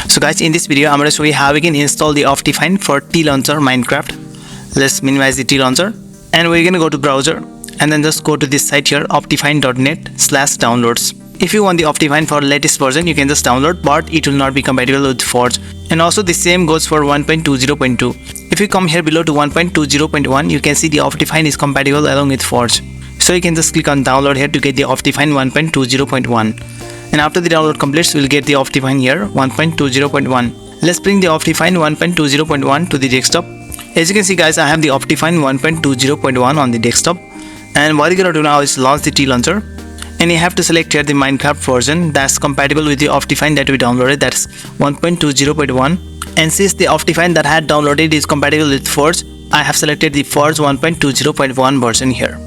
So guys, in this video I'm going to show you how we can install the Optifine for TLauncher Minecraft. Let's minimize the TLauncher and we're going to go to browser and then just go to this site here, optifine.net/downloads. If you want the Optifine for latest version, you can just download, but it will not be compatible with Forge. And also the same goes for 1.20.2. If you come here below to 1.20.1, you can see the Optifine is compatible along with Forge. So you can just click on download here to get the Optifine 1.20.1. And after the download completes, we'll get the Optifine here 1.20.1. Let's bring the Optifine 1.20.1 to the desktop. As you can see guys, I have the Optifine 1.20.1 on the desktop. And what you're gonna do now is launch the TLauncher. And you have to select here the Minecraft version that's compatible with the Optifine that we downloaded, that's 1.20.1. And since the Optifine that I had downloaded is compatible with Forge, I have selected the Forge 1.20.1 version here.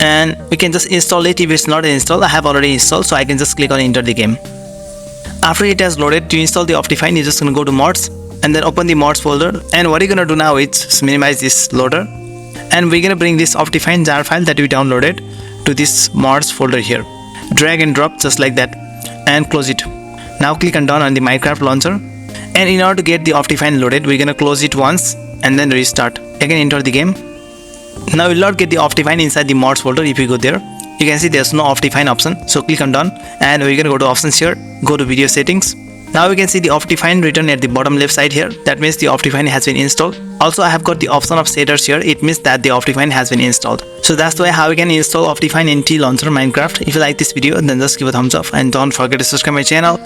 And we can just install it. If it's not installed, I have already installed, so I can just click on enter the game. After it has loaded, to install the Optifine, you're just gonna go to mods and then open the mods folder. And what you're gonna do now is minimize this loader, and we're gonna bring this Optifine jar file that we downloaded to this mods folder here. Drag and drop just like that and close it. Now click on done on the Minecraft launcher. And in order to get the Optifine loaded, we're gonna close it once and then restart. Again enter the game. Now we'll not get the Optifine inside the mods folder. If you go there, you can see there's no Optifine option. So click on done and we're gonna go to options here, go to video settings. Now we can see the Optifine written at the bottom left side here. That means the Optifine has been installed. Also I have got the option of shaders here. It means that the Optifine has been installed. So that's the way how we can install Optifine in TLauncher Minecraft. If you like this video, then just give a thumbs up and don't forget to subscribe my channel.